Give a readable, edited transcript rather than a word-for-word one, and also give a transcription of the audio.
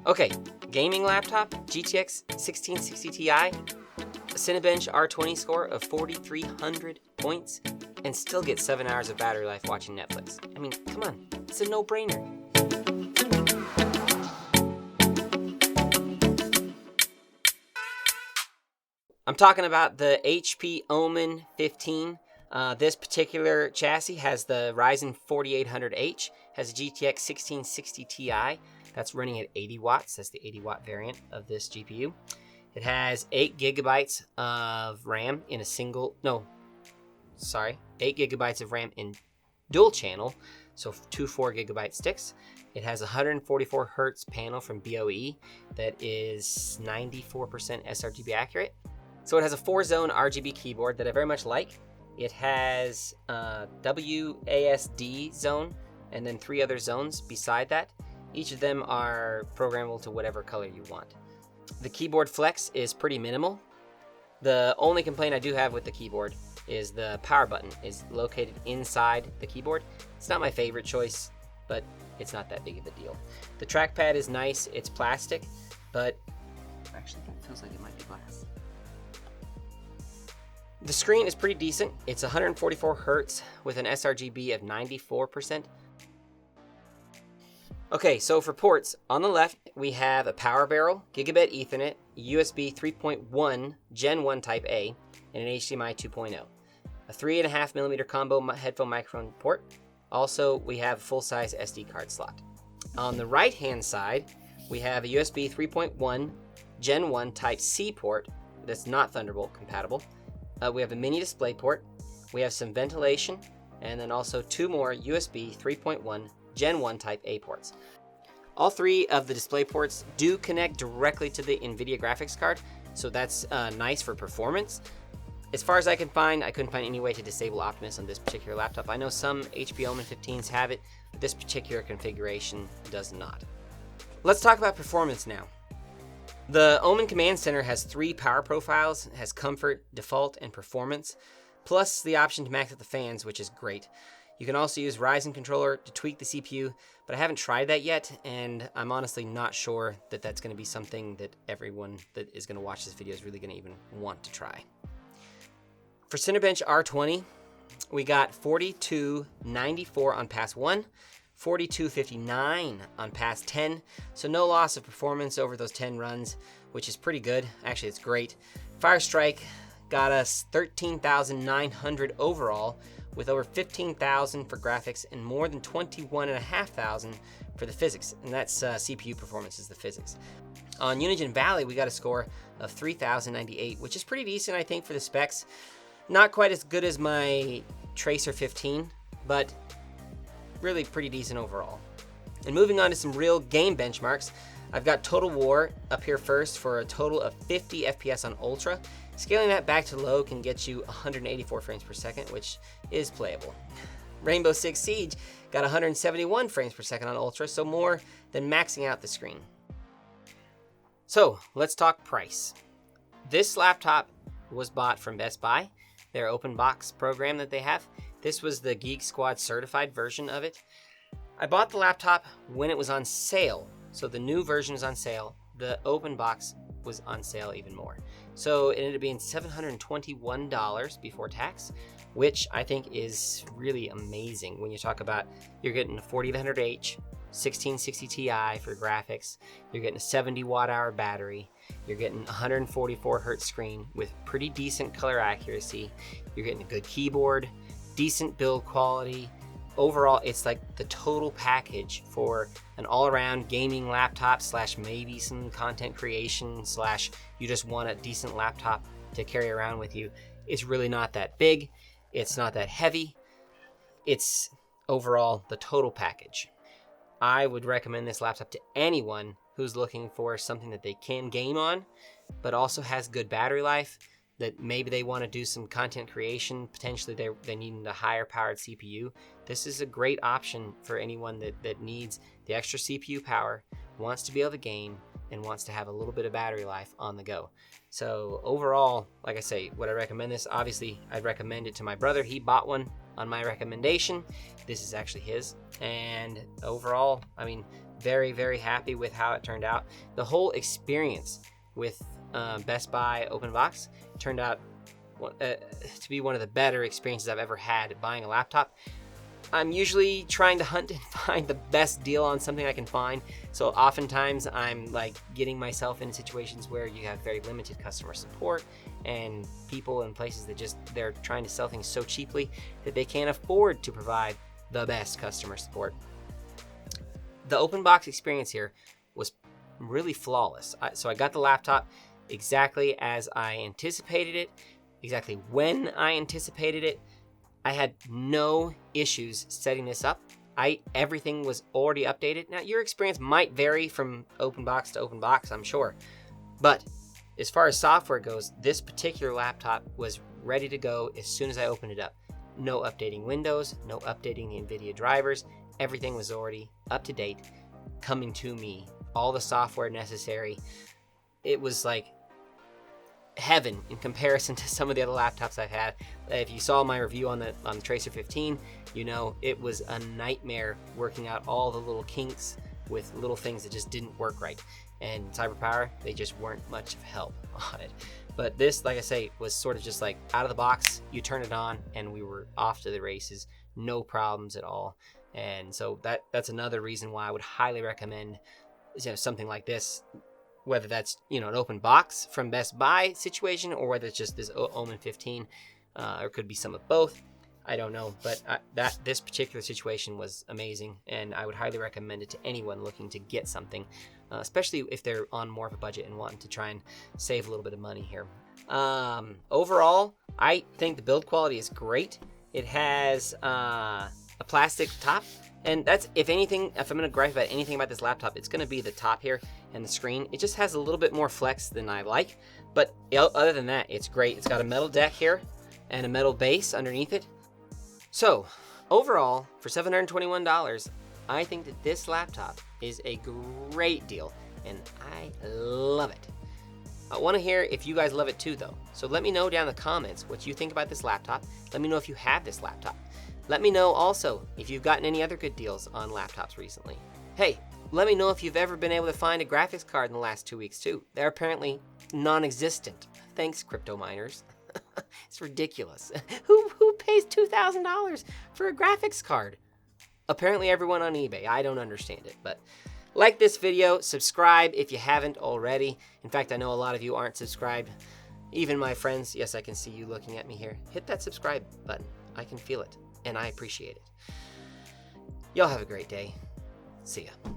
Okay, gaming laptop, GTX 1660 Ti, a Cinebench R20 score of 4,300 points, and still get 7 hours of battery life watching Netflix. I mean, come on, it's a no-brainer. I'm talking about the HP Omen 15. This particular chassis has the Ryzen 4800H, has a GTX 1660 Ti. That's running at 80 watts. That's the 80 watt variant of this GPU. It has 8 gigabytes of RAM in 8 gigabytes of RAM in dual channel, so 2 4 gigabyte sticks. It has a 144 hertz panel from BOE that is 94% sRGB accurate. So it has a 4-zone RGB keyboard that I very much like. It has a WASD zone and then 3 other zones beside that. Each of them are programmable to whatever color you want. The keyboard flex is pretty minimal. The only complaint I do have with the keyboard is the power button is located inside the keyboard. It's not my favorite choice, but it's not that big of a deal. The trackpad is nice. It's plastic, but actually it feels like it might be glass. The screen is pretty decent. It's 144 hertz with an sRGB of 94%. Okay, so for ports, on the left, we have a power barrel, gigabit Ethernet, USB 3.1 Gen 1 Type A, and an HDMI 2.0. A 3.5mm combo headphone microphone port. Also, we have a full-size SD card slot. On the right-hand side, we have a USB 3.1 Gen 1 Type C port that's not Thunderbolt compatible. We have a mini display port. We have some ventilation, and then also 2 more USB 3.1 Gen 1 Type A ports. All 3 of the display ports do connect directly to the Nvidia graphics card, so that's nice for performance. As far as I can find, I couldn't find any way to disable Optimus on this particular laptop. I know some HP Omen 15s have it, but this particular configuration does not. Let's talk about performance now. The Omen Command Center has 3 power profiles. It has comfort, default, and performance, plus the option to max out the fans, which is great. You can also use Ryzen controller to tweak the CPU, but I haven't tried that yet, and I'm honestly not sure that that's going to be something that everyone that is going to watch this video is really going to even want to try. For Cinebench R20, we got 4294 on pass 1, 4259 on pass 10, so no loss of performance over those 10 runs, which is pretty good. Actually, it's great. Firestrike got us 13,900 overall, with over 15,000 for graphics and more than 21,500 for the physics, and that's CPU performance is the physics. On Unigine Valley, we got a score of 3,098, which is pretty decent, I think, for the specs. Not quite as good as my Tracer 15, but really pretty decent overall. And moving on to some real game benchmarks, I've got Total War up here first for a total of 50 FPS on Ultra. Scaling that back to low can get you 184 frames per second, which is playable. Rainbow Six Siege got 171 frames per second on Ultra, so more than maxing out the screen. So let's talk price. This laptop was bought from Best Buy, their open box program that they have. This was the Geek Squad certified version of it. I bought the laptop when it was on sale, so the new version is on sale. The open box was on sale even more. So it ended up being $721 before tax, which I think is really amazing when you talk about you're getting a 4800H, 1660 Ti for graphics, you're getting a 70 watt hour battery, you're getting a 144 hertz screen with pretty decent color accuracy, you're getting a good keyboard, decent build quality. Overall, it's like the total package for an all-around gaming laptop / maybe some content creation / you just want a decent laptop to carry around with you. It's really not that big. It's not that heavy. It's overall the total package. I would recommend this laptop to anyone who's looking for something that they can game on, but also has good battery life, that maybe they want to do some content creation, potentially they need a higher powered CPU. This is a great option for anyone that needs the extra CPU power, wants to be able to game, and wants to have a little bit of battery life on the go. So overall, like I say, would I recommend this? Obviously, I'd recommend it to my brother. He bought one on my recommendation. This is actually his. And overall, I mean, very, very happy with how it turned out. The whole experience with Best Buy Open Box turned out to be one of the better experiences I've ever had buying a laptop. I'm usually trying to hunt and find the best deal on something I can find. So oftentimes I'm like getting myself in situations where you have very limited customer support and people in places that they're trying to sell things so cheaply that they can't afford to provide the best customer support. The open box experience here was really flawless. So I got the laptop exactly as I anticipated it, exactly when I anticipated it. I had no issues setting this up. Everything was already updated. Now, your experience might vary from open box to open box, I'm sure. But as far as software goes, this particular laptop was ready to go as soon as I opened it up. No updating Windows, no updating the Nvidia drivers. Everything was already up to date, coming to me. All the software necessary. It was like heaven in comparison to some of the other laptops I've had. If you saw my review on the Tracer 15, you know it was a nightmare working out all the little kinks with little things that just didn't work right. And CyberPower, they just weren't much of help on it. But this, like I say, was sort of just like out of the box. You turn it on and we were off to the races. No problems at all. And so that's another reason why I would highly recommend something like this, whether that's an open box from Best Buy situation or whether it's just this Omen 15, or it could be some of both. I don't know, but this particular situation was amazing, and I would highly recommend it to anyone looking to get something, especially if they're on more of a budget and wanting to try and save a little bit of money here. Overall, I think the build quality is great. It has a plastic top. And that's, if I'm going to gripe about anything about this laptop, it's going to be the top here and the screen. It just has a little bit more flex than I like. But other than that, it's great. It's got a metal deck here and a metal base underneath it. So, overall, for $721, I think that this laptop is a great deal. And I love it. I want to hear if you guys love it too, though. So let me know down in the comments what you think about this laptop. Let me know if you have this laptop. Let me know also if you've gotten any other good deals on laptops recently. Hey, let me know if you've ever been able to find a graphics card in the last 2 weeks too. They're apparently non-existent. Thanks, crypto miners. It's ridiculous. Who pays $2,000 for a graphics card? Apparently everyone on eBay. I don't understand it, but like this video, subscribe if you haven't already. In fact, I know a lot of you aren't subscribed. Even my friends, yes, I can see you looking at me here. Hit that subscribe button. I can feel it. And I appreciate it. Y'all have a great day. See ya.